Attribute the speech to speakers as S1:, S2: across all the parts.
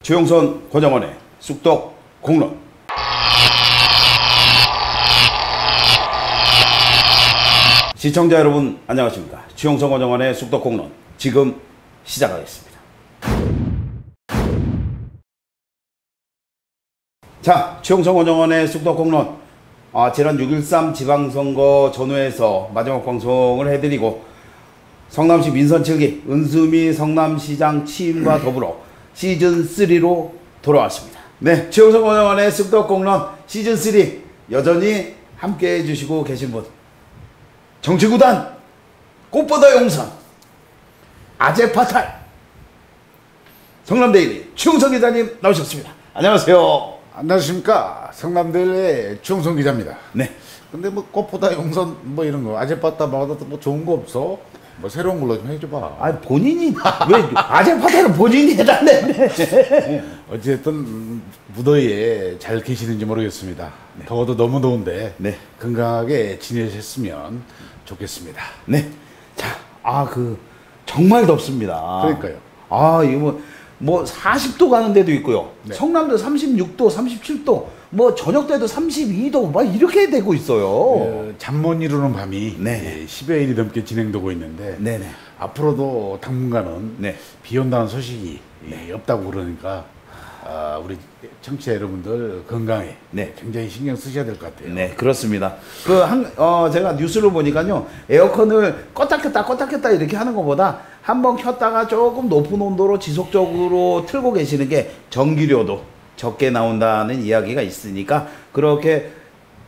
S1: 최용선 권영원의 쑥떡 공론. 시청자 여러분 안녕하십니까. 최용선 권영원의 쑥떡 공론 지금 시작하겠습니다. 자, 최용선 권영원의 쑥떡 공론, 지난 6.13 지방선거 전후에서 마지막 방송을 해드리고 성남시 민선 7기 은수미 성남시장 취임과 더불어 시즌3로 돌아왔습니다. 네, 최용선 권영원의 쑥떡 공론 시즌3 여전히 함께 해주시고 계신 분, 정치구단 꽃보다 용산 아재파탈 성남데일리 최용선 기자님 나오셨습니다. 안녕하세요.
S2: 안녕하십니까. 성남대일의 최용선 기자입니다.
S1: 네.
S2: 근데 뭐 꽃보다 용선 뭐 이런 거 아재파탈 뭐 좋은 거 없어? 뭐 새로운 걸로 좀 해줘봐.
S1: 아, 본인이 왜 아재파탈은 본인이 해달래.
S2: 어쨌든 무더위에 잘 계시는지 모르겠습니다.
S1: 네.
S2: 더워도 너무 더운데
S1: 네.
S2: 건강하게 지내셨으면 좋겠습니다.
S1: 네. 자, 정말 덥습니다.
S2: 그러니까요.
S1: 이거 뭐 40도 가는 데도 있고요.
S2: 네.
S1: 성남도 36도, 37도, 뭐 저녁 때도 32도 막 이렇게 되고 있어요.
S2: 잠 못 이루는 밤이
S1: 네.
S2: 10여일이 넘게 진행되고 있는데
S1: 네네.
S2: 앞으로도 당분간은
S1: 네.
S2: 비 온다는 소식이 없다고 그러니까 우리 청취자 여러분들 건강에
S1: 네.
S2: 굉장히 신경 쓰셔야 될 것 같아요.
S1: 네, 그렇습니다. 제가 뉴스를 보니까요, 에어컨을 껐다 켰다 이렇게 하는 것보다 한번 켰다가 조금 높은 온도로 지속적으로 틀고 계시는 게 전기료도 적게 나온다는 이야기가 있으니까 그렇게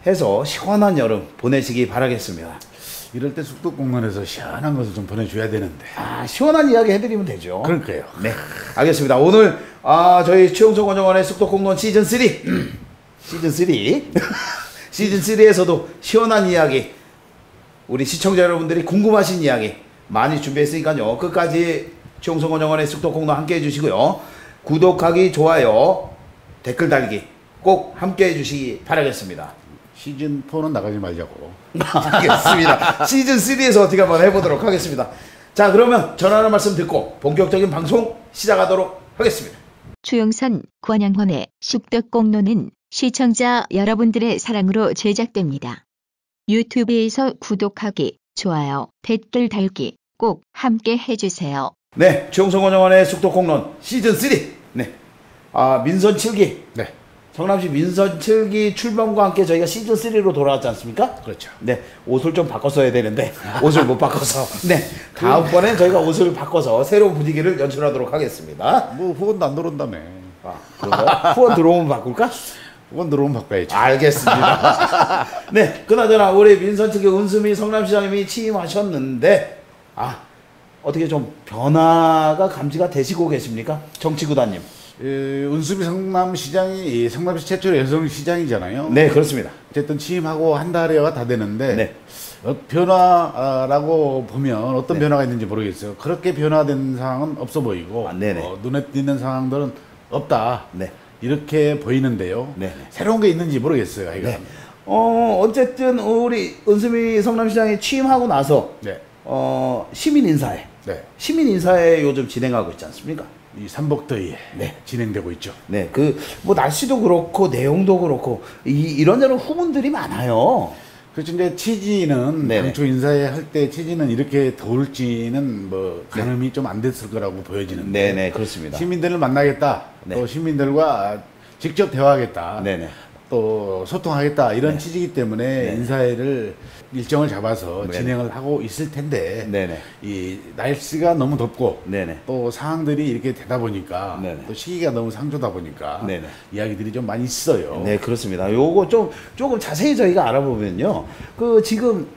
S1: 해서 시원한 여름 보내시기 바라겠습니다.
S2: 이럴 때 쑥떡공원에서 시원한 것을 좀 보내줘야 되는데.
S1: 시원한 이야기 해드리면 되죠.
S2: 그러니까요.
S1: 네, 알겠습니다. 오늘 저희 최용선 권영원의 쑥떡 공론 시즌3 시즌3에서도 시원한 이야기, 우리 시청자 여러분들이 궁금하신 이야기 많이 준비했으니까요, 끝까지 최용선 권영원의 쑥떡 공론 함께 해주시고요, 구독하기, 좋아요, 댓글 달기 꼭 함께 해주시기 바라겠습니다.
S2: 시즌4는 나가지 말자고.
S1: 알겠습니다. 시즌3에서 어떻게 한번 해보도록 하겠습니다. 자, 그러면 전하는 말씀 듣고 본격적인 방송 시작하도록 하겠습니다.
S3: 최용선 권영원의 쑥떡 공론은 시청자 여러분들의 사랑으로 제작됩니다. 유튜브에서 구독하기, 좋아요, 댓글 달기 꼭 함께 해주세요.
S1: 네, 최용선 권영원의 쑥떡 공론 시즌3. 네, 민선 7기.
S2: 네.
S1: 성남시 민선 7기 출범과 함께 저희가 시즌3로 돌아왔지 않습니까?
S2: 그렇죠.
S1: 네, 옷을 좀 바꿨어야 되는데 옷을 못 바꿔서, 네, 다음번엔 저희가 옷을 바꿔서 새로운 분위기를 연출하도록 하겠습니다.
S2: 뭐 후원도 안 들어온다며.
S1: 그런가요? 후원 들어오면 바꿀까?
S2: 후원 들어오면 바꿔야지.
S1: 알겠습니다. 네, 그나저나 우리 민선 7기 은수미 성남시장님이 취임하셨는데 어떻게 좀 변화가 감지가 되시고 계십니까? 정치구단님.
S2: 은수미 성남시장이 성남시 최초의 여성 시장이잖아요.
S1: 네, 그렇습니다.
S2: 어쨌든 취임하고 한 달여가 다 되는데
S1: 네.
S2: 변화라고 보면 어떤
S1: 네.
S2: 변화가 있는지 모르겠어요. 그렇게 변화된 상황은 없어 보이고
S1: 네네.
S2: 눈에 띄는 상황들은 없다.
S1: 네.
S2: 이렇게 보이는데요.
S1: 네.
S2: 새로운 게 있는지 모르겠어요. 이건.
S1: 네. 어쨌든 우리 은수미 성남시장이 취임하고 나서
S2: 네.
S1: 시민 인사회,
S2: 네.
S1: 시민 인사회 요즘 진행하고 있지 않습니까?
S2: 이 삼복더위에
S1: 네.
S2: 진행되고 있죠.
S1: 네, 뭐 날씨도 그렇고 내용도 그렇고 이런저런 후문들이 많아요.
S2: 그렇죠. 이제 취지는
S1: 네네.
S2: 당초 인사회 할 때 취지는 이렇게 더울지는 뭐 가늠이 좀 안 됐을 거라고 보여지는데.
S1: 네네, 그렇습니다.
S2: 시민들을 만나겠다.
S1: 네.
S2: 또 시민들과 직접 대화하겠다.
S1: 네네.
S2: 또 소통하겠다 이런
S1: 네.
S2: 취지이기 때문에
S1: 네.
S2: 인사회를 일정을 잡아서
S1: 네네.
S2: 진행을 하고 있을 텐데
S1: 네네.
S2: 이 날씨가 너무 덥고
S1: 네네.
S2: 또 상황들이 이렇게 되다 보니까
S1: 네네.
S2: 또 시기가 너무 상조다 보니까
S1: 네네.
S2: 이야기들이 좀 많이 있어요.
S1: 네, 그렇습니다. 요거 조금 자세히 저희가 알아보면요, 지금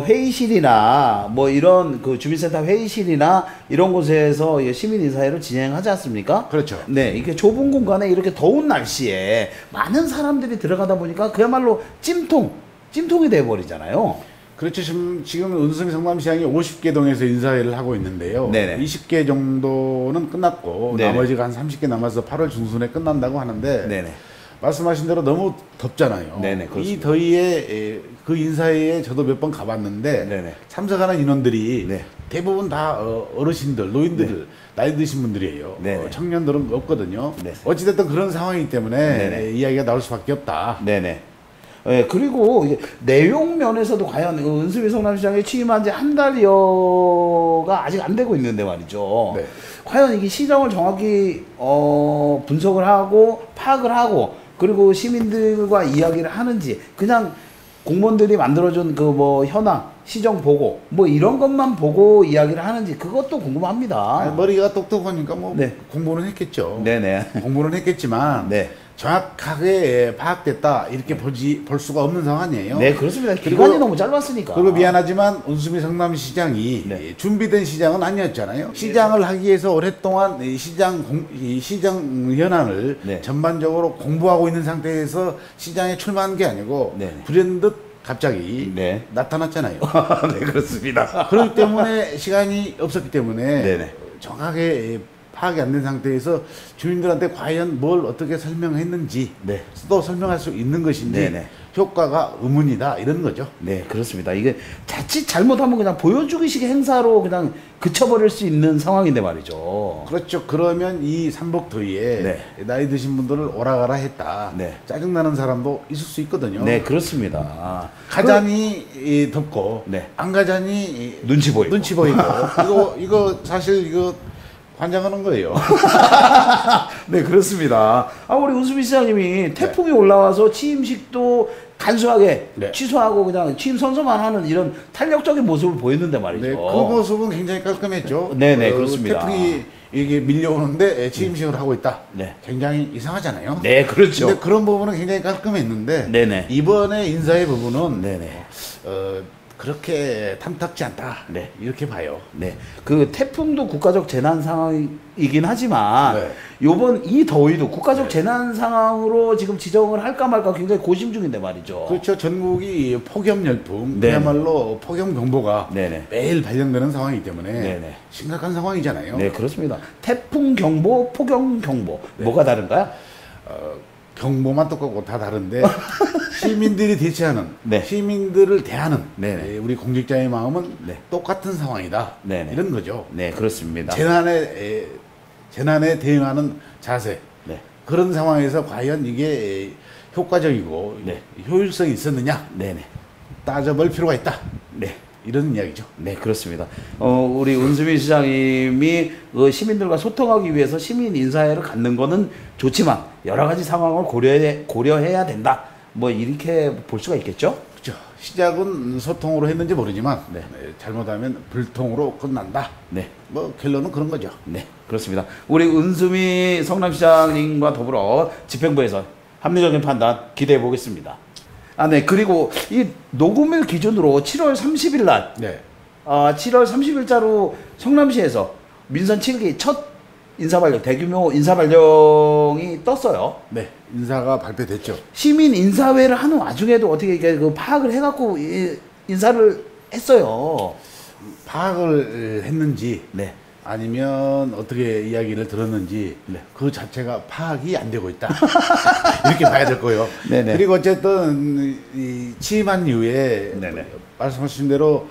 S1: 회의실이나 뭐 이런 주민센터 회의실이나 이런 곳에서 시민 인사회를 진행하지 않습니까?
S2: 그렇죠.
S1: 네, 이렇게 좁은 공간에 이렇게 더운 날씨에 많은 사람들이 들어가다 보니까 그야말로 찜통이 돼버리잖아요.
S2: 그렇죠. 지금 은수미 성남시장이 50개 동에서 인사회를 하고 있는데요.
S1: 네네.
S2: 20개 정도는 끝났고
S1: 네네.
S2: 나머지가 한 30개 남아서 8월 중순에 끝난다고 하는데
S1: 네네.
S2: 말씀하신 대로 너무 덥잖아요.
S1: 네네,
S2: 이
S1: 그렇습니다.
S2: 더위에 그 인사회에 저도 몇 번 가봤는데
S1: 네네.
S2: 참석하는 인원들이
S1: 네.
S2: 대부분 다 어르신들, 노인들, 나이 드신 분들이에요.
S1: 네네.
S2: 청년들은 없거든요.
S1: 네.
S2: 어찌됐든 그런 상황이기 때문에
S1: 네네.
S2: 이야기가 나올 수밖에 없다.
S1: 네네. 예, 그리고 이게 내용 면에서도 과연 은수미 성남시장에 취임한 지 한 달여가 아직 안 되고 있는데 말이죠.
S2: 네.
S1: 과연 이게 시정을 정확히 분석을 하고 파악을 하고 그리고 시민들과 이야기를 하는지 그냥 공무원들이 만들어준 그 뭐 현황, 시정 보고 뭐 이런 것만 보고 이야기를 하는지 그것도 궁금합니다.
S2: 아니, 머리가 똑똑하니까 뭐
S1: 네.
S2: 공부는 했겠죠.
S1: 네네.
S2: 공부는 했겠지만
S1: 네.
S2: 정확하게 파악됐다 이렇게 볼 수가 없는 상황이에요.
S1: 네, 그렇습니다.
S2: 그리고-
S1: 기간이 너무 짧았으니까.
S2: 그리고 미안하지만 은수미 성남시장이
S1: 네.
S2: 준비된 시장은 아니었잖아요. 시장을 하기 위해서 오랫동안 이 시장 현안을
S1: 네.
S2: 전반적으로 공부하고 있는 상태에서 시장에 출마한 게 아니고
S1: 네.
S2: 불현듯 갑자기
S1: 네.
S2: 나타났잖아요.
S1: 네, 그렇습니다.
S2: 그렇기 때문에 시간이 없었기 때문에
S1: 네네.
S2: 정확하게 파악이 안 된 상태에서 주민들한테 과연 뭘 어떻게 설명했는지
S1: 네.
S2: 또 설명할 수 있는 것인지
S1: 네네.
S2: 효과가 의문이다 이런 거죠.
S1: 네, 그렇습니다. 이게 자칫 잘못하면 그냥 보여주기식 행사로 그냥 그쳐버릴 수 있는 상황인데 말이죠.
S2: 그렇죠. 그러면 이 삼복더위에
S1: 네.
S2: 나이 드신 분들을 오라가라 했다.
S1: 네.
S2: 짜증나는 사람도 있을 수 있거든요.
S1: 네, 그렇습니다.
S2: 가자니 덥고
S1: 네.
S2: 안 가자니
S1: 눈치 보이고.
S2: 눈치 보이고 이거 사실 이거 환장하는 거예요.
S1: 네, 그렇습니다. 우리 운수미 시장님이 태풍이 올라와서 취임식도 간소하게
S2: 네.
S1: 취소하고 그냥 취임 선서만 하는 이런 탄력적인 모습을 보였는데 말이죠.
S2: 네, 그 모습은 굉장히 깔끔했죠.
S1: 네네, 그렇습니다.
S2: 태풍이 이게 밀려오는데 취임식을 하고 있다.
S1: 네.
S2: 굉장히 이상하잖아요.
S1: 네, 그렇죠.
S2: 근데 그런 부분은 굉장히 깔끔했는데
S1: 네네.
S2: 이번에 인사의 부분은
S1: 네네.
S2: 그렇게 탐탁지 않다.
S1: 네.
S2: 이렇게 봐요.
S1: 네, 그 태풍도 국가적 재난 상황이긴 하지만
S2: 네.
S1: 요번 이 더위도 국가적 재난 상황으로 지금 지정을 할까 말까 굉장히 고심 중인데 말이죠.
S2: 그렇죠. 전국이 폭염 열풍,
S1: 네네.
S2: 그야말로 폭염 경보가
S1: 네네.
S2: 매일 발령되는 상황이기 때문에
S1: 네네.
S2: 심각한 상황이잖아요.
S1: 네, 그렇습니다. 태풍 경보, 폭염 경보 뭐가 다른가요?
S2: 경보만 똑같고 다 다른데 시민들이 대체하는
S1: 네.
S2: 시민들을 대하는
S1: 네네.
S2: 우리 공직자의 마음은
S1: 네.
S2: 똑같은 상황이다.
S1: 네네.
S2: 이런 거죠.
S1: 네, 그렇습니다.
S2: 재난에 대응하는 자세.
S1: 네.
S2: 그런 상황에서 과연 이게 효과적이고
S1: 네.
S2: 효율성이 있었느냐
S1: 네네.
S2: 따져볼 필요가 있다.
S1: 네.
S2: 이런 이야기죠.
S1: 네, 그렇습니다. 우리 운수미 시장님이 시민들과 소통하기 위해서 시민 인사회를 갖는 거는 좋지만 여러 가지 상황을 고려해야 된다. 뭐 이렇게 볼 수가 있겠죠?
S2: 그렇죠. 시작은 소통으로 했는지 모르지만
S1: 네.
S2: 잘못하면 불통으로 끝난다.
S1: 네.
S2: 뭐 결론은 그런 거죠.
S1: 네, 그렇습니다. 우리 은수미 성남시장님과 더불어 집행부에서 합리적인 판단 기대해 보겠습니다. 네, 그리고 이 녹음일 기준으로 7월 30일 날,
S2: 네.
S1: 7월 30일자로 성남시에서 민선 7기 첫 인사발령, 대규모 인사발령이 떴어요.
S2: 네. 인사가 발표됐죠.
S1: 시민 인사회를 하는 와중에도 어떻게 이게 그 파악을 해갖고 인사를 했어요.
S2: 파악을 했는지
S1: 네.
S2: 아니면 어떻게 이야기를 들었는지
S1: 네.
S2: 그 자체가 파악이 안 되고 있다. 이렇게 봐야 될 거예요.
S1: 네네.
S2: 그리고 어쨌든 이 취임한 이후에
S1: 네네.
S2: 말씀하신 대로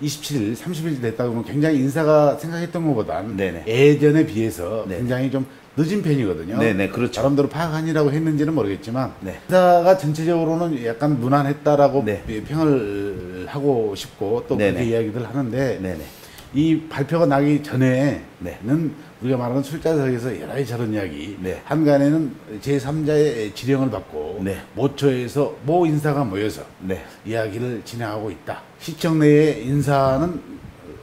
S2: 27일, 30일 됐다 그러면 굉장히 인사가 생각했던 것보단
S1: 네네.
S2: 예전에 비해서
S1: 네.
S2: 굉장히 좀 늦은 편이거든요.
S1: 네네, 그렇죠.
S2: 나름대로 파악 아니라고 했는지는 모르겠지만
S1: 네.
S2: 인사가 전체적으로는 약간 무난했다라고
S1: 네.
S2: 평을 하고 싶고 또
S1: 네네.
S2: 그렇게 이야기들 하는데
S1: 네네.
S2: 이 발표가 나기 전에는
S1: 네.
S2: 우리가 말하는 술자석에서 여러 저런 이야기
S1: 네.
S2: 한간에는 제3자의 지령을 받고
S1: 네.
S2: 모처에서 모 인사가 모여서
S1: 네.
S2: 이야기를 진행하고 있다. 시청 내의 인사는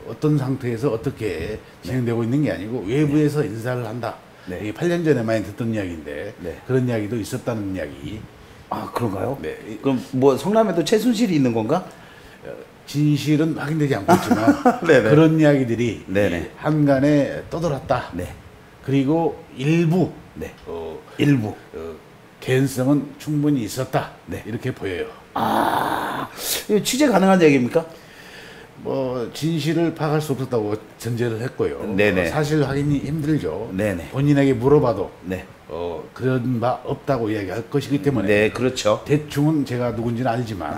S2: 어떤 상태에서 어떻게 진행되고 있는 게 아니고 외부에서 인사를 한다.
S1: 네.
S2: 이게 8년 전에 많이 듣던 이야기인데
S1: 네.
S2: 그런 이야기도 있었다는 이야기.
S1: 그런가요?
S2: 네.
S1: 그럼 뭐 성남에도 최순실이 있는 건가?
S2: 진실은 확인되지 않고 있지만
S1: 네네.
S2: 그런 이야기들이
S1: 네네.
S2: 한간에 떠돌았다.
S1: 네.
S2: 그리고 일부
S1: 네. 일부.
S2: 개연성은 충분히 있었다.
S1: 네.
S2: 이렇게 보여요.
S1: 이거 취재 가능한 얘기입니까?
S2: 뭐 진실을 파악할 수 없었다고 전제를 했고요.
S1: 네네.
S2: 사실 확인이 힘들죠.
S1: 네네.
S2: 본인에게 물어봐도
S1: 네.
S2: 그런 바 없다고 이야기할 것이기 때문에
S1: 네, 그렇죠.
S2: 대충은 제가 누군지는 알지만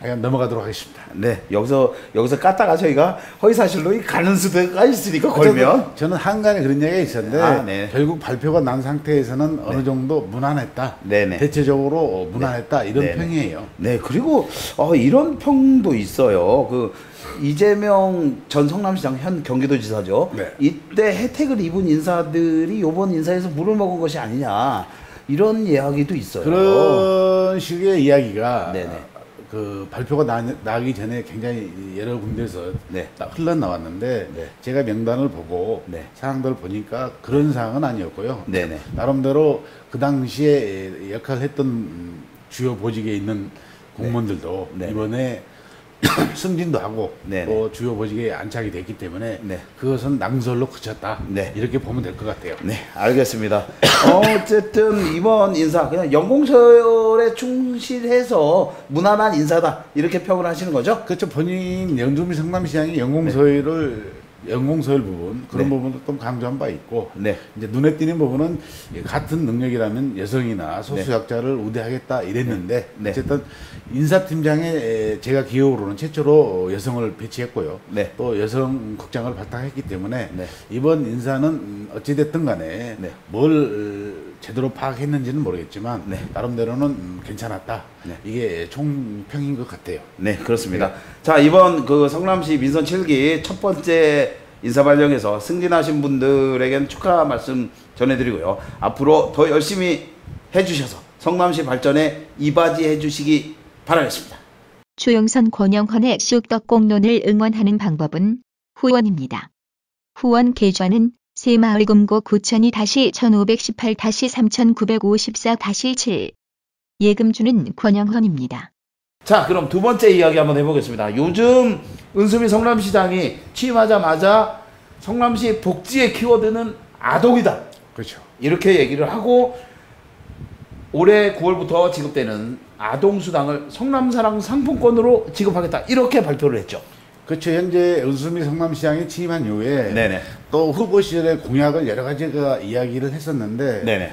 S2: 그냥 넘어가도록 하겠습니다.
S1: 네, 여기서 깠다가 저희가 허위사실로 가는 수가 있으니까 걸면.
S2: 저는 한간에 그런 이야기가 있었는데
S1: 네.
S2: 결국 발표가 난 상태에서는 어느 정도 무난했다.
S1: 네네.
S2: 대체적으로 무난했다. 이런
S1: 네네.
S2: 평이에요.
S1: 네, 그리고 이런 평도 있어요. 그 이재명 전 성남시장 현 경기도지사죠.
S2: 네.
S1: 이때 혜택을 입은 인사들이 이번 인사에서 물을 먹은 것이 아니냐 이런 이야기도 있어요.
S2: 그런 식의 이야기가
S1: 네네.
S2: 그 발표가 나기 전에 굉장히 여러 군데에서
S1: 네.
S2: 흘러나왔는데
S1: 네.
S2: 제가 명단을 보고
S1: 네.
S2: 사항들을 보니까 그런 사항은 아니었고요.
S1: 네네.
S2: 나름대로 그 당시에 역할을 했던 주요 보직에 있는 공무원들도
S1: 네.
S2: 이번에 승진도 하고
S1: 네네.
S2: 또 주요 보직에 안착이 됐기 때문에
S1: 네.
S2: 그것은 낭설로 그쳤다.
S1: 네.
S2: 이렇게 보면 될 것 같아요.
S1: 네, 알겠습니다. 어쨌든 이번 인사 그냥 연공서열에 충실해서 무난한 인사다 이렇게 평을 하시는 거죠?
S2: 그렇죠. 본인 연주미 성남시장이 연공서열 부분 그런
S1: 네.
S2: 부분도 좀 강조한 바 있고
S1: 네.
S2: 이제 눈에 띄는 부분은 같은 능력이라면 여성이나 소수자를 우대하겠다 이랬는데
S1: 네.
S2: 어쨌든 인사팀장에 제가 기억으로는 최초로 여성을 배치했고요.
S1: 네.
S2: 또 여성 국장을 발탁했기 때문에
S1: 네.
S2: 이번 인사는 어찌됐든 간에
S1: 네.
S2: 뭘 제대로 파악했는지는 모르겠지만
S1: 네.
S2: 나름대로는 괜찮았다.
S1: 네.
S2: 이게 총평인 것 같아요.
S1: 네, 그렇습니다. 자, 이번 그 성남시 민선 7기 첫 번째 인사 발령에서 승진하신 분들에게는 축하 말씀 전해드리고요. 앞으로 더 열심히 해주셔서 성남시 발전에 이바지해 주시기 바라겠습니다.
S3: 추영선 권영헌의 쑥떡공론을 응원하는 방법은 후원입니다. 후원 계좌는 새마을금고 9002-1518-3954-7 예금주는 권영헌입니다.
S1: 자, 그럼 두 번째 이야기 한번 해보겠습니다. 요즘 은수미 성남시장이 취임하자마자 성남시 복지의 키워드는 아동이다.
S2: 그렇죠.
S1: 이렇게 얘기를 하고 올해 9월부터 지급되는 아동수당을 성남사랑 상품권으로 지급하겠다. 이렇게 발표를 했죠.
S2: 그렇죠. 현재 은수미 성남시장이 취임한 이후에
S1: 네네.
S2: 또 후보 시절에 공약을 여러 가지가 이야기를 했었는데
S1: 네네.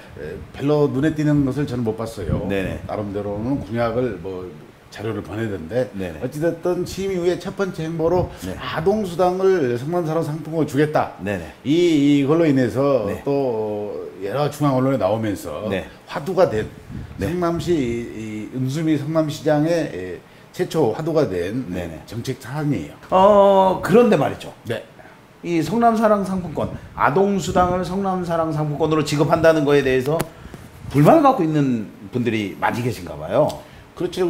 S2: 별로 눈에 띄는 것을 저는 못 봤어요.
S1: 네네.
S2: 나름대로는 공약을 뭐 자료를 보내던데
S1: 네네.
S2: 어찌됐든 취임 이후에 첫 번째 행보로
S1: 네.
S2: 아동수당을 성남사랑 상품으로 주겠다.
S1: 네네.
S2: 이걸로 인해서
S1: 네.
S2: 또 여러 중앙 언론에 나오면서
S1: 네.
S2: 화두가 된
S1: 네.
S2: 성남시 이 은수미 성남시장의 최초 화두가 된
S1: 네네.
S2: 정책 사안이에요.
S1: 그런데 말이죠.
S2: 네.
S1: 이 성남사랑 상품권, 아동수당을 성남사랑 상품권으로 지급한다는 거에 대해서 불만을 갖고 있는 분들이 많이 계신가 봐요.
S2: 그렇죠.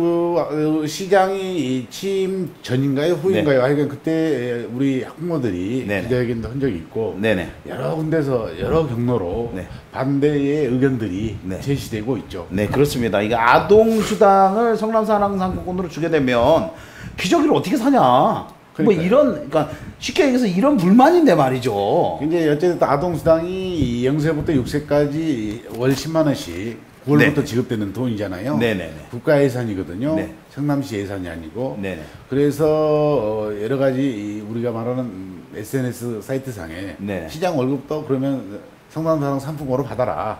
S2: 시장이 취임 전인가요, 후인가요?
S1: 네.
S2: 하여간 그때 우리 학부모들이
S1: 네네.
S2: 기자회견도 한 적이 있고
S1: 네네.
S2: 여러 군데서 여러 경로로
S1: 네.
S2: 반대의 의견들이
S1: 네.
S2: 제시되고 있죠.
S1: 네, 그렇습니다. 이게 아동수당을 성남사랑 상품권으로 주게 되면 기저귀를 어떻게 사냐.
S2: 그러니까요.
S1: 그러니까 쉽게 얘기해서 이런 불만인데 말이죠.
S2: 이제 어쨌든 아동수당이 0세부터 6세까지 월 10만 원씩 9월부터
S1: 네.
S2: 지급되는 돈이잖아요.
S1: 네네네.
S2: 국가 예산이거든요.
S1: 네.
S2: 성남시 예산이 아니고.
S1: 네네.
S2: 그래서 여러 가지 우리가 말하는 SNS 사이트상에
S1: 네.
S2: 시장 월급도 그러면 성남사랑 상품으로 받아라.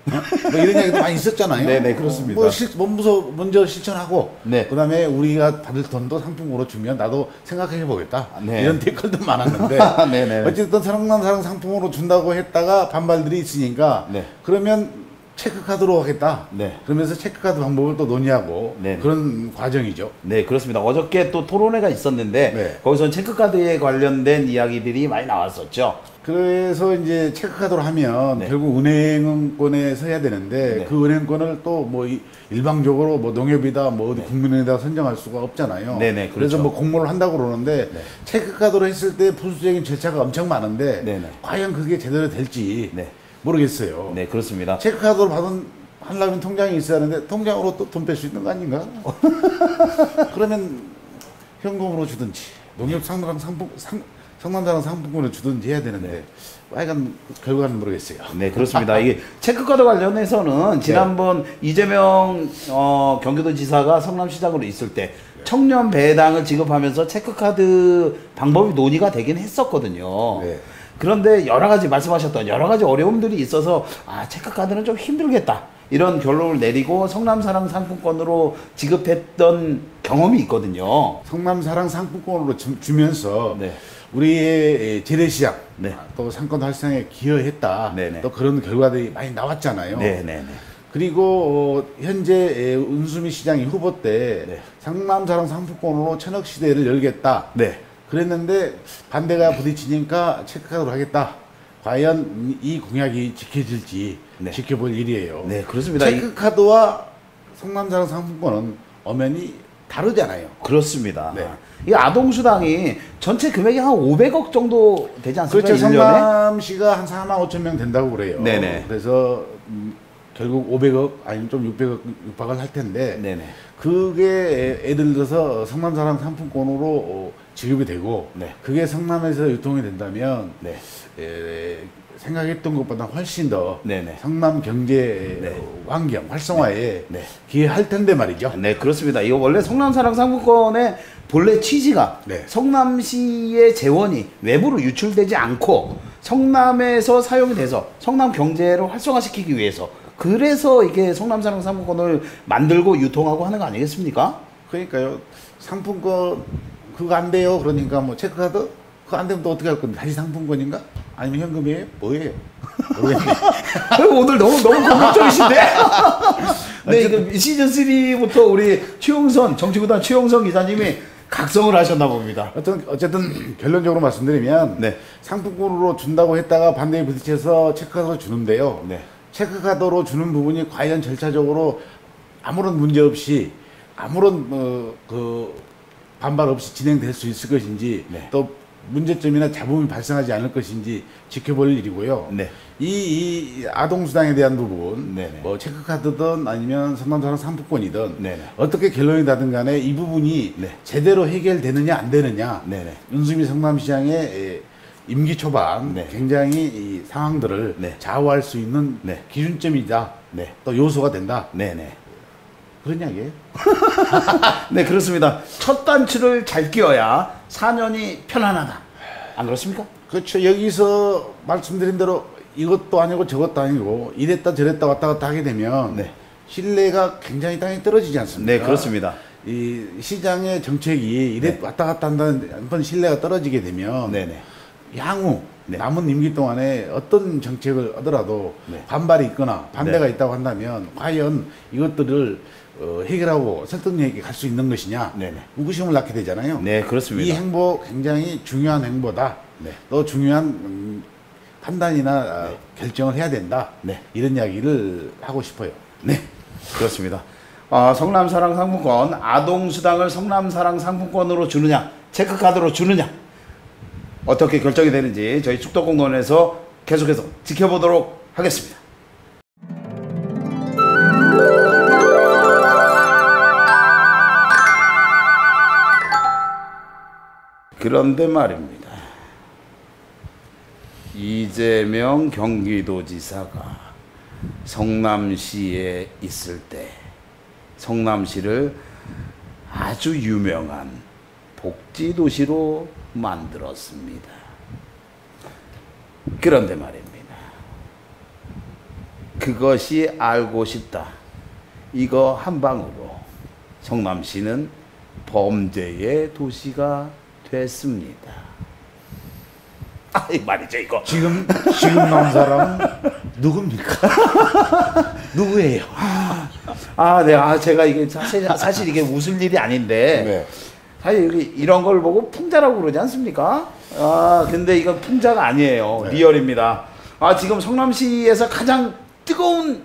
S2: 뭐 이런 이야기도 많이 있었잖아요.
S1: 네네, 그렇습니다.
S2: 먼저 실천하고,
S1: 네.
S2: 그다음에 우리가 받을 돈도 상품으로 주면 나도 생각해 보겠다.
S1: 네.
S2: 이런 댓글도 많았는데,
S1: 네네.
S2: 어쨌든 성남사랑 상품으로 준다고 했다가 반발들이 있으니까,
S1: 네.
S2: 그러면 체크카드로 하겠다.
S1: 네.
S2: 그러면서 체크카드 방법을 또 논의하고
S1: 네.
S2: 그런 과정이죠.
S1: 네, 그렇습니다. 어저께 또 토론회가 있었는데
S2: 네.
S1: 거기서 체크카드에 관련된 이야기들이 많이 나왔었죠.
S2: 그래서 이제 체크카드로 하면
S1: 네.
S2: 결국 은행권에 서야 되는데
S1: 네.
S2: 그 은행권을 또 뭐 일방적으로 뭐 농협이다 뭐 어디 국민은행에다 선정할 수가 없잖아요.
S1: 네네, 그렇죠.
S2: 그래서 뭐 공모를 한다고 그러는데
S1: 네.
S2: 체크카드로 했을 때 부수적인 절차가 엄청 많은데
S1: 네네.
S2: 과연 그게 제대로 될지
S1: 네.
S2: 모르겠어요.
S1: 네, 그렇습니다.
S2: 체크카드로 하려면 통장이 있어야 하는데 통장으로 또 돈 뺄 수 있는 거 아닌가? 그러면 현금으로 주든지 농협 성남사랑 상품권을 주든지 해야 되는데 하여간 결과는 모르겠어요.
S1: 네, 그렇습니다. 이게 체크카드 관련해서는 지난번 이재명 경기도지사가 성남시장으로 있을 때 청년 배당을 지급하면서 체크카드 방법이 논의가 되긴 했었거든요.
S2: 네.
S1: 그런데 여러 가지 말씀하셨던 여러 가지 어려움들이 있어서 체크카드는 좀 힘들겠다 이런 결론을 내리고 성남사랑 상품권으로 지급했던 경험이 있거든요.
S2: 성남사랑 상품권으로 주면서
S1: 네.
S2: 우리의 재래시장
S1: 네.
S2: 또 상권 활성에 기여했다.
S1: 네네.
S2: 또 그런 결과들이 많이 나왔잖아요.
S1: 네네네.
S2: 그리고 현재 은수미 시장이 후보 때
S1: 네.
S2: 성남사랑 상품권으로 천억 시대를 열겠다.
S1: 네.
S2: 그랬는데 반대가 부딪히니까 체크카드로 하겠다. 과연 이 공약이 지켜질지
S1: 네.
S2: 지켜볼 일이에요.
S1: 네, 그렇습니다.
S2: 체크카드와 성남사랑 상품권은 엄연히 다르잖아요.
S1: 그렇습니다.
S2: 네.
S1: 이 아동수당이 전체 금액이 한 500억 정도 되지 않습니까?
S2: 그렇죠.
S1: 1년에?
S2: 성남시가 한 4만 5천 명 된다고 그래요.
S1: 네네.
S2: 그래서 결국 500억 아니면 좀 600억 육박을 할 텐데
S1: 네네.
S2: 그게 예를 들어서 성남사랑 상품권으로 지급이 되고
S1: 네.
S2: 그게 성남에서 유통이 된다면
S1: 네.
S2: 생각했던 것보다 훨씬 더
S1: 네네.
S2: 성남 경제
S1: 네.
S2: 환경 활성화에
S1: 네.
S2: 기여할 텐데 말이죠.
S1: 네, 그렇습니다. 이거 원래 성남사랑 상품권의 본래 취지가
S2: 네.
S1: 성남시의 재원이 외부로 유출되지 않고 성남에서 사용이 돼서 성남 경제를 활성화시키기 위해서 그래서 이게 성남사랑 상품권을 만들고 유통하고 하는 거 아니겠습니까?
S2: 그러니까요. 상품권 그거 안 돼요. 그러니까 뭐 체크카드 그거 안 되면 또 어떻게 할 건데 다시 상품권인가? 아니면 현금이에요? 뭐예요? 모르겠네.
S1: 오늘 너무 공격적이신데. 네, 이거 시즌 3부터 우리 정치구단 최용선 기자님이 각성을 하셨나 봅니다.
S2: 어쨌든 결론적으로 말씀드리면
S1: 네.
S2: 상품권으로 준다고 했다가 반대에 부딪혀서 체크카드로 주는데요.
S1: 네.
S2: 체크카드로 주는 부분이 과연 절차적으로 아무런 문제 없이 아무런 반발 없이 진행될 수 있을 것인지
S1: 네.
S2: 또 문제점이나 잡음이 발생하지 않을 것인지 지켜볼 일이고요.
S1: 네.
S2: 이 아동수당에 대한 부분,
S1: 네네.
S2: 뭐 체크카드든 아니면 성남사랑 상품권이든
S1: 네네.
S2: 어떻게 결론이 나든 간에 이 부분이
S1: 네.
S2: 제대로 해결되느냐 안 되느냐
S1: 네네.
S2: 윤수미 성남시장의 임기 초반
S1: 네.
S2: 굉장히 이 상황들을
S1: 네.
S2: 좌우할 수 있는
S1: 네.
S2: 기준점이다.
S1: 네.
S2: 또 요소가 된다.
S1: 네네.
S2: 그런 이야기예요.
S1: 네, 그렇습니다. 첫 단추를 잘 끼워야 4년이 편안하다. 안 그렇습니까?
S2: 그렇죠. 여기서 말씀드린 대로 이것도 아니고 저것도 아니고 이랬다 저랬다 왔다 갔다 하게 되면
S1: 네.
S2: 신뢰가 굉장히 땅에 떨어지지 않습니까?
S1: 네, 그렇습니다.
S2: 이 시장의 정책이 이래
S1: 네.
S2: 왔다 갔다 한다는 한번 신뢰가 떨어지게 되면
S1: 네네.
S2: 향후
S1: 네.
S2: 남은 임기 동안에 어떤 정책을 하더라도
S1: 네.
S2: 반발이 있거나 반대가
S1: 네.
S2: 있다고 한다면 과연 이것들을 해결하고 설득력 있게 갈 수 있는 것이냐
S1: 네네.
S2: 의구심을 낳게 되잖아요.
S1: 네, 그렇습니다.
S2: 이 행보 굉장히 중요한 행보다.
S1: 네.
S2: 또 중요한 판단이나 결정을 해야 된다.
S1: 네.
S2: 이런 이야기를 하고 싶어요.
S1: 네, 그렇습니다. 성남사랑 상품권, 아동수당을 성남사랑 상품권으로 주느냐, 체크카드로 주느냐, 어떻게 결정이 되는지 저희 축덕공론에서 계속해서 지켜보도록 하겠습니다. 그런데 말입니다. 이재명 경기도지사가 성남시에 있을 때 성남시를 아주 유명한 복지도시로 만들었습니다. 그런데 말입니다. 그것이 알고 싶다. 이거 한 방으로 성남시는 범죄의 도시가 됐습니다. 이 말이죠, 이거.
S2: 지금 나온 사람은 누굽니까? 누구예요?
S1: 네. 제가 이게 사실 이게 웃을 일이 아닌데.
S2: 네.
S1: 사실 이런 걸 보고 풍자라고 그러지 않습니까? 근데 이건 풍자가 아니에요.
S2: 네.
S1: 리얼입니다. 지금 성남시에서 가장 뜨거운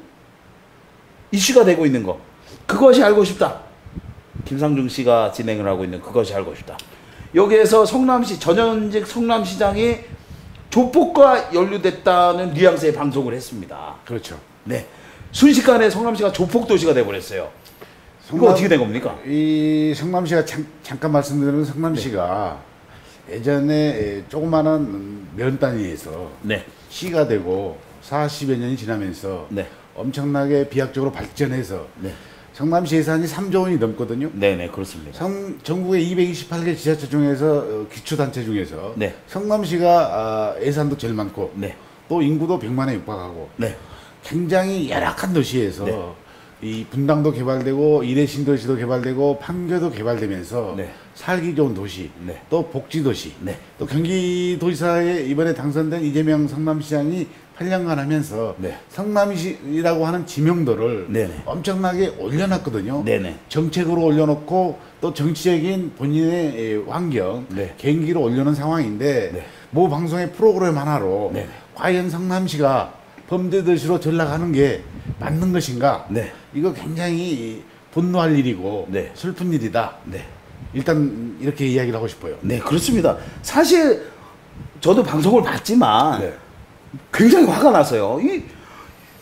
S1: 이슈가 되고 있는 거. 그것이 알고 싶다. 김상중 씨가 진행을 하고 있는 그것이 알고 싶다. 여기에서 성남시, 전현직 성남시장이 조폭과 연루됐다는 뉘앙스의 방송을 했습니다.
S2: 그렇죠.
S1: 네. 순식간에 성남시가 조폭 도시가 돼버렸어요. 이거 어떻게 된 겁니까?
S2: 이 성남시가 잠깐 말씀드리면 성남시가 예전에 조그마한 면 단위에서
S1: 네.
S2: 시가 되고 40여 년이 지나면서
S1: 네.
S2: 엄청나게 비약적으로 발전해서
S1: 네.
S2: 성남시 예산이 3조 원이 넘거든요.
S1: 네네, 그렇습니다.
S2: 전국의 228개 지자체 중에서 기초단체 중에서
S1: 네.
S2: 성남시가 예산도 제일 많고
S1: 네.
S2: 또 인구도 100만에 육박하고
S1: 네.
S2: 굉장히 열악한 도시에서
S1: 네.
S2: 이 분당도 개발되고 일회 신도시도 개발되고 판교도 개발되면서
S1: 네.
S2: 살기 좋은 도시,
S1: 네.
S2: 또 복지도시,
S1: 네.
S2: 또 경기도지사에 이번에 당선된 이재명 성남시장이 8년간 하면서
S1: 네.
S2: 성남시라고 하는 지명도를
S1: 네네.
S2: 엄청나게 올려놨거든요.
S1: 네네.
S2: 정책으로 올려놓고 또 정치적인 본인의 환경,
S1: 네.
S2: 개인기로 올려놓은 상황인데
S1: 네.
S2: 모 방송의 프로그램 하나로
S1: 네네.
S2: 과연 성남시가 범죄도시로 전락하는 게 맞는 것인가?
S1: 네.
S2: 이거 굉장히 분노할 일이고
S1: 네.
S2: 슬픈 일이다.
S1: 네.
S2: 일단 이렇게 이야기를 하고 싶어요.
S1: 네, 그렇습니다. 사실 저도 방송을 봤지만
S2: 네.
S1: 굉장히 화가 났어요.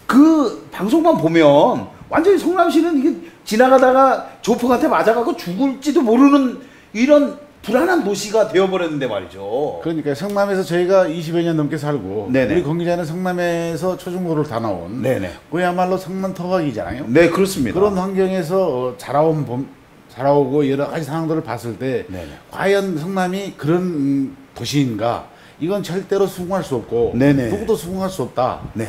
S1: 그 방송만 보면 완전히 성남시는 이게 지나가다가 조폭한테 맞아가고 죽을지도 모르는 이런 불안한 도시가 되어버렸는데 말이죠.
S2: 그러니까 성남에서 저희가 20여 년 넘게 살고
S1: 네네.
S2: 우리 관계자는 성남에서 초중고를 다 나온
S1: 네네.
S2: 그야말로 성남 토박이잖아요.
S1: 네, 그렇습니다.
S2: 그런 환경에서 자라오고 여러 가지 상황들을 봤을 때
S1: 네네.
S2: 과연 성남이 그런 도시인가? 이건 절대로 수긍할 수 없고
S1: 네네.
S2: 누구도 수긍할 수 없다.
S1: 네.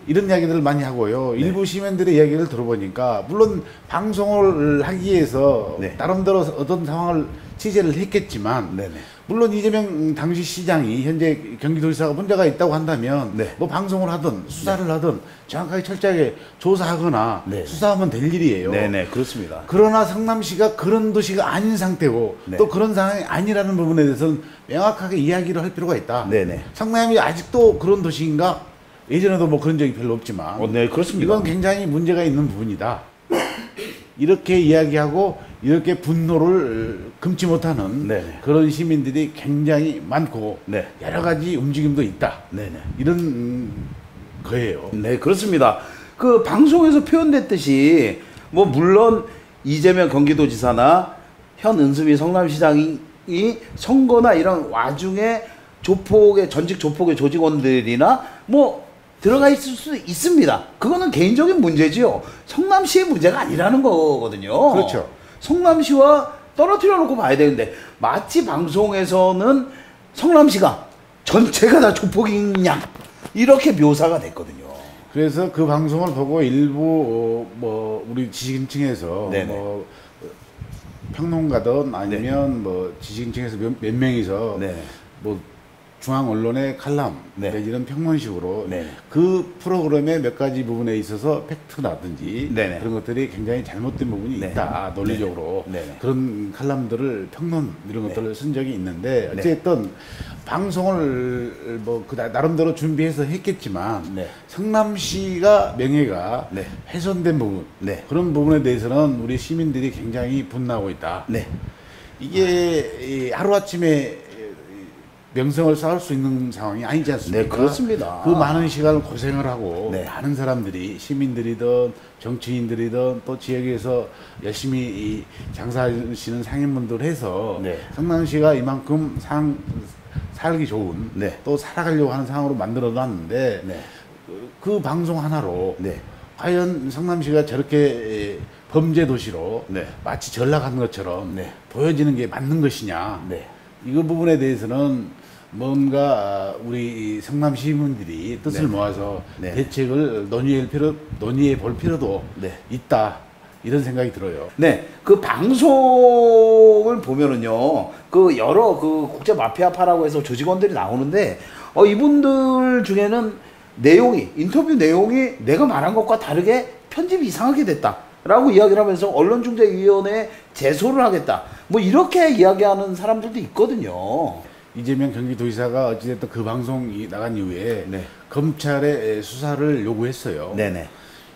S2: 이런 이야기들을 많이 하고요. 일부 시민들의 이야기를 들어보니까 물론 방송을 하기 위해서
S1: 네.
S2: 나름대로 어떤 상황을 취재를 했겠지만
S1: 네네.
S2: 물론 이재명 당시 시장이 현재 경기도지사가 문제가 있다고 한다면
S1: 네.
S2: 뭐 방송을 하든 수사를 하든 정확하게 철저하게 조사하거나
S1: 네.
S2: 수사하면 될 일이에요.
S1: 네네, 그렇습니다.
S2: 그러나 성남시가 그런 도시가 아닌 상태고
S1: 네.
S2: 또 그런 상황이 아니라는 부분에 대해서는 명확하게 이야기를 할 필요가 있다.
S1: 네네.
S2: 성남이 아직도 그런 도시인가? 예전에도 뭐 그런 적이 별로 없지만
S1: 네, 그렇습니다.
S2: 이건 굉장히 문제가 있는 부분이다. 이렇게 이야기하고 이렇게 분노를 금치 못하는
S1: 네네.
S2: 그런 시민들이 굉장히 많고
S1: 네.
S2: 여러 가지 움직임도 있다.
S1: 네네.
S2: 이런 거예요.
S1: 네, 그렇습니다. 그 방송에서 표현됐듯이 뭐 물론 이재명 경기도지사나 현 은수미 성남시장이 선거나 이런 와중에 전직 조폭의 조직원들이나 뭐 들어가 있을 수 있습니다. 그거는 개인적인 문제지요. 성남시의 문제가 아니라는 거거든요.
S2: 그렇죠.
S1: 성남시와 떨어뜨려 놓고 봐야 되는데 마치 방송에서는 성남시가 전체가 다 조폭이냐 이렇게 묘사가 됐거든요.
S2: 그래서 그 방송을 보고 일부 뭐 우리 지식인층에서
S1: 네네.
S2: 뭐 평론가든 아니면 뭐 지식인층에서 몇 명이서
S1: 네.
S2: 뭐 중앙 언론의 칼럼
S1: 네.
S2: 이런 평론식으로
S1: 네.
S2: 그 프로그램의 몇 가지 부분에 있어서 팩트라든지
S1: 네네.
S2: 그런 것들이 굉장히 잘못된 부분이
S1: 네.
S2: 있다 논리적으로
S1: 네네. 네네.
S2: 그런 칼럼들을 평론 이런
S1: 네.
S2: 것들을 쓴 적이 있는데
S1: 네.
S2: 어쨌든 방송을 뭐 그 나름대로 준비해서 했겠지만
S1: 네.
S2: 성남시가 명예가
S1: 네.
S2: 훼손된 부분
S1: 네.
S2: 그런 부분에 대해서는 우리 시민들이 굉장히 분노하고 있다.
S1: 네.
S2: 이게 하루아침에 명성을 쌓을 수 있는 상황이 아니지 않습니까?
S1: 네, 그렇습니다.
S2: 그 많은 시간을 고생을 하고
S1: 네.
S2: 많은 사람들이 시민들이든 정치인들이든 또 지역에서 열심히 이 장사하시는 상인분들 해서
S1: 네.
S2: 성남시가 이만큼 살기 좋은
S1: 네.
S2: 또 살아가려고 하는 상황으로 만들어 놨는데
S1: 네.
S2: 그 방송 하나로
S1: 네.
S2: 과연 성남시가 저렇게 범죄 도시로
S1: 네.
S2: 마치 전락한 것처럼
S1: 네.
S2: 보여지는 게 맞는 것이냐?
S1: 네.
S2: 이거 부분에 대해서는 뭔가 우리 성남 시민들이 뜻을
S1: 네.
S2: 모아서
S1: 네.
S2: 대책을 논의해 볼 필요도
S1: 네.
S2: 있다. 이런 생각이 들어요.
S1: 네, 그 방송을 보면은요, 그 여러 그 국제 마피아파라고 해서 조직원들이 나오는데, 이분들 중에는 인터뷰 내용이 내가 말한 것과 다르게 편집이 이상하게 됐다라고 이야기를 하면서 언론중재위원회에 제소를 하겠다. 뭐 이렇게 이야기하는 사람들도 있거든요.
S2: 이재명 경기도지사가 어찌됐든 그 방송이 나간 이후에
S1: 네.
S2: 검찰의 수사를 요구했어요.
S1: 네네.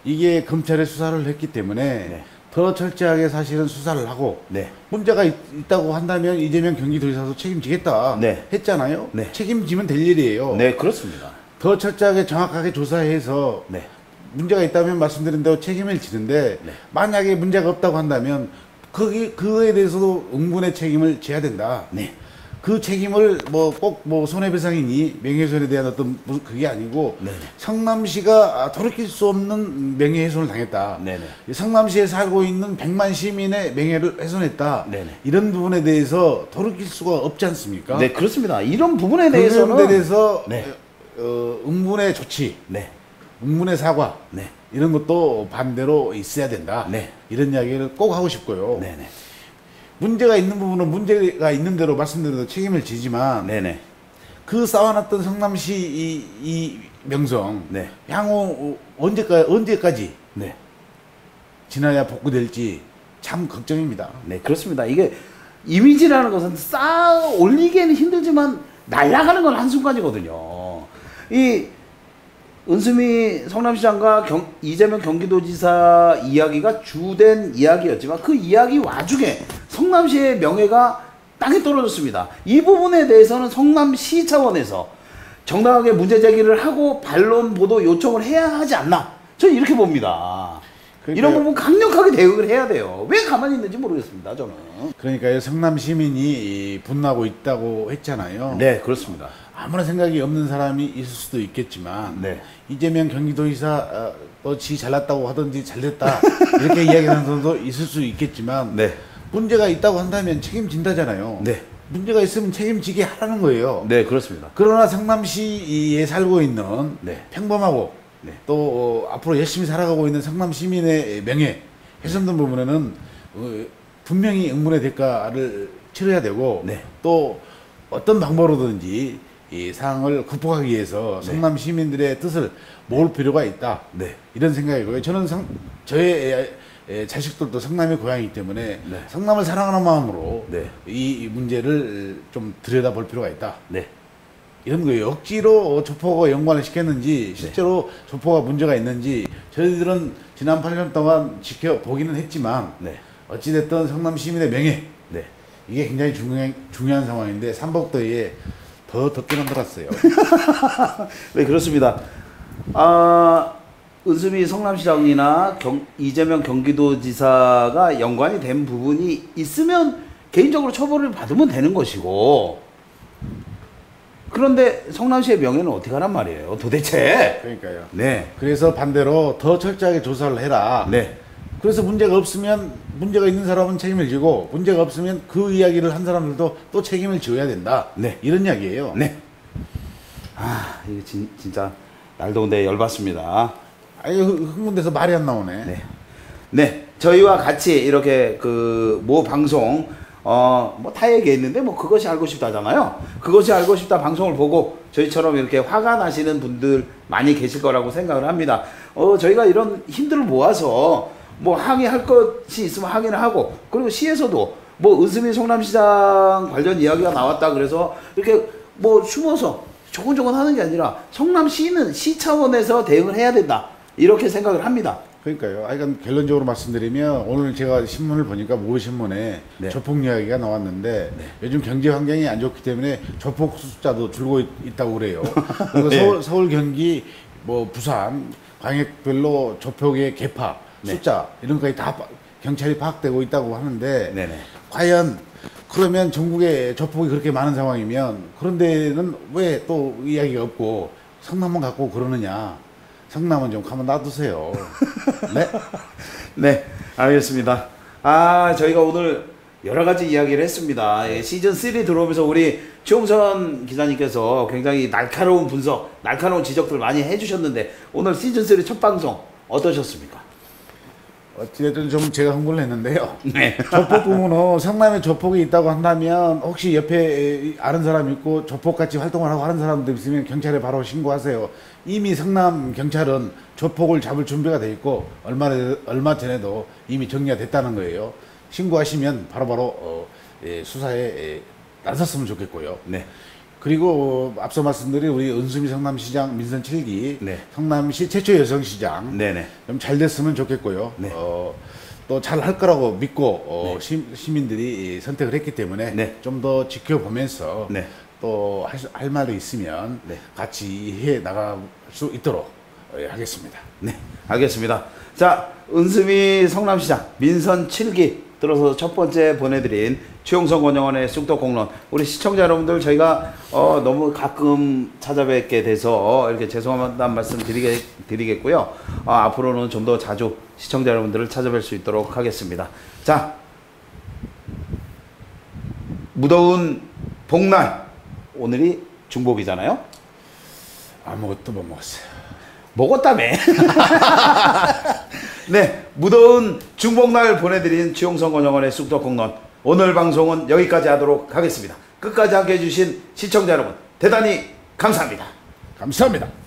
S2: 이게 검찰의 수사를 했기 때문에
S1: 네.
S2: 더 철저하게 사실은 수사를 하고
S1: 네.
S2: 문제가 있다고 한다면 이재명 경기도지사도 책임지겠다
S1: 네.
S2: 했잖아요.
S1: 네.
S2: 책임지면 될 일이에요.
S1: 네, 그렇습니다.
S2: 더 철저하게 정확하게 조사해서
S1: 네.
S2: 문제가 있다면 말씀드린 대로 책임을 지는데
S1: 네.
S2: 만약에 문제가 없다고 한다면 그에 대해서도 응분의 책임을 져야 된다.
S1: 네.
S2: 그 책임을 뭐 꼭 뭐 손해배상이니 명예훼손에 대한 어떤 그게 아니고
S1: 네네.
S2: 성남시가 돌이킬 수 없는 명예훼손을 당했다.
S1: 네네.
S2: 성남시에 살고 있는 100만 시민의 명예를 훼손했다.
S1: 네네.
S2: 이런 부분에 대해서 돌이킬 수가 없지 않습니까?
S1: 네, 그렇습니다. 이런 부분에
S2: 그
S1: 대해서는
S2: 부분에 대해서
S1: 네.
S2: 응분의 조치,
S1: 네.
S2: 응분의 사과
S1: 네.
S2: 이런 것도 반대로 있어야 된다.
S1: 네.
S2: 이런 이야기를 꼭 하고 싶고요.
S1: 네네.
S2: 문제가 있는 부분은 문제가 있는 대로 말씀드려도 책임을 지지만
S1: 네네.
S2: 그 쌓아놨던 성남시 이 명성
S1: 네.
S2: 향후 언제까지
S1: 네.
S2: 지나야 복구될지 참 걱정입니다.
S1: 네, 그렇습니다. 이게 이미지라는 것은 쌓아 올리기에는 힘들지만 날아가는 건 한순간이거든요. 이 은수미 성남시장과 이재명 경기도지사 이야기가 주된 이야기였지만 그 이야기 와중에 성남시의 명예가 땅에 떨어졌습니다. 이 부분에 대해서는 성남시 차원에서 정당하게 문제 제기를 하고 반론 보도 요청을 해야 하지 않나? 저는 이렇게 봅니다. 이런 부분 강력하게 대응을 해야 돼요. 왜 가만히 있는지 모르겠습니다. 저는.
S2: 그러니까 성남 시민이 분노하고 있다고 했잖아요.
S1: 네, 그렇습니다.
S2: 아무런 생각이 없는 사람이 있을 수도 있겠지만
S1: 네.
S2: 이재명 경기도지사 지 잘났다고 하든지 잘됐다 이렇게 이야기하는 사람도 있을 수 있겠지만
S1: 네.
S2: 문제가 있다고 한다면 책임진다잖아요.
S1: 네.
S2: 문제가 있으면 책임지게 하라는 거예요.
S1: 네, 그렇습니다.
S2: 그러나 성남시에 살고 있는
S1: 네.
S2: 평범하고
S1: 네.
S2: 또 앞으로 열심히 살아가고 있는 성남 시민의 명예 훼손된 부분에는 분명히 응분의 대가를 치러야 되고
S1: 네.
S2: 또 어떤 방법으로든지 이 상황을 극복하기 위해서
S1: 네.
S2: 성남 시민들의 뜻을 모을 필요가 있다.
S1: 네.
S2: 이런 생각이고요. 저는 저의 자식들도 성남의 고향이기 때문에
S1: 네.
S2: 성남을 사랑하는 마음으로
S1: 네.
S2: 이 문제를 좀 들여다볼 필요가 있다.
S1: 네.
S2: 이런 거예요. 억지로 조폭과 연관을 시켰는지 실제로 조폭가 문제가 있는지 저희들은 지난 8년 동안 지켜보기는 했지만
S1: 네.
S2: 어찌됐든 성남 시민의 명예
S1: 네.
S2: 이게 굉장히 중요한 상황인데 삼복더위에 더 덥게 만들었어요.
S1: 네, 그렇습니다. 은수미 성남시장이나 이재명 경기도지사가 연관이 된 부분이 있으면 개인적으로 처벌을 받으면 되는 것이고, 그런데 성남시의 명예는 어떻게 하란 말이에요, 도대체?
S2: 그러니까요.
S1: 네.
S2: 그래서 반대로 더 철저하게 조사를 해라.
S1: 네.
S2: 그래서 문제가 없으면 문제가 있는 사람은 책임을 지고 문제가 없으면 그 이야기를 한 사람들도 또 책임을 져야 된다.
S1: 네.
S2: 이런 이야기예요.
S1: 네. 이게 진짜 날 더운데 열받습니다.
S2: 아유, 흥분돼서 말이 안 나오네.
S1: 네. 네. 저희와 같이 이렇게 모 방송 뭐 타액에 있는데 뭐 그것이 알고 싶다잖아요. 그것이 알고 싶다 방송을 보고 저희처럼 이렇게 화가 나시는 분들 많이 계실 거라고 생각을 합니다. 저희가 이런 힘들을 모아서 뭐 항의할 것이 있으면 항의를 하고, 그리고 시에서도 뭐 은수미 성남시장 관련 이야기가 나왔다 그래서 이렇게 뭐 숨어서 조곤조곤 하는 게 아니라 성남시는 시 차원에서 대응을 해야 된다, 이렇게 생각을 합니다.
S2: 그러니까요. 그러니까 결론적으로 말씀드리면 오늘 제가 신문을 보니까 모의신문에
S1: 네.
S2: 조폭 이야기가 나왔는데
S1: 네.
S2: 요즘 경제 환경이 안 좋기 때문에 조폭 숫자도 줄고 있다고 그래요. 그리고
S1: 네.
S2: 서울, 경기, 뭐 부산, 광역별로 조폭의 개파
S1: 네.
S2: 숫자 이런 것까지 다 경찰이 파악되고 있다고 하는데
S1: 네네.
S2: 과연 그러면 전국에 조폭이 그렇게 많은 상황이면 그런 데는 왜 또 이야기가 없고 성남만 갖고 그러느냐. 성남은 좀 가만 놔두세요. 네?
S1: 네, 알겠습니다. 저희가 오늘 여러 가지 이야기를 했습니다. 시즌 3 들어오면서 우리 최홍선 기자님께서 굉장히 날카로운 분석, 날카로운 지적들 많이 해주셨는데 오늘 시즌 3 첫 방송 어떠셨습니까?
S2: 어찌됐든 좀 제가 흥분을 했는데요.
S1: 네.
S2: 조폭 부문은 성남에 조폭이 있다고 한다면 혹시 옆에 아는 사람 있고 조폭같이 활동을 하고 하는 사람들 있으면 경찰에 바로 신고하세요. 이미 성남 경찰은 조폭을 잡을 준비가 돼 있고 얼마 전에도 이미 정리가 됐다는 거예요. 신고하시면 바로바로 수사에 나섰으면 좋겠고요.
S1: 네.
S2: 그리고 앞서 말씀드린 우리 은수미 성남시장 민선 7기
S1: 네.
S2: 성남시 최초 여성시장
S1: 네네.
S2: 좀 잘 됐으면 좋겠고요.
S1: 네.
S2: 또 잘 할 거라고 믿고
S1: 네.
S2: 시민들이 선택을 했기 때문에
S1: 네.
S2: 좀 더 지켜보면서
S1: 네.
S2: 또 할 말도 있으면
S1: 네.
S2: 같이 해 나갈 수 있도록 하겠습니다.
S1: 네, 알겠습니다. 자, 은수미 성남시장 민선 7기 들어서 첫 번째 보내드린 최용선 권영원의 쑥덕공론, 우리 시청자 여러분들 저희가 너무 가끔 찾아뵙게 돼서 이렇게 죄송하다는 말씀 드리겠고요. 앞으로는 좀 더 자주 시청자 여러분들을 찾아뵐 수 있도록 하겠습니다. 자, 무더운 복날, 오늘이 중복이잖아요.
S2: 아무것도 못 먹었어요.
S1: 먹었다며. 네, 무더운 중복날 보내드린 최용선 권영원의 쑥덕공론, 오늘 방송은 여기까지 하도록 하겠습니다. 끝까지 함께 해주신 시청자 여러분 대단히 감사합니다.
S2: 감사합니다.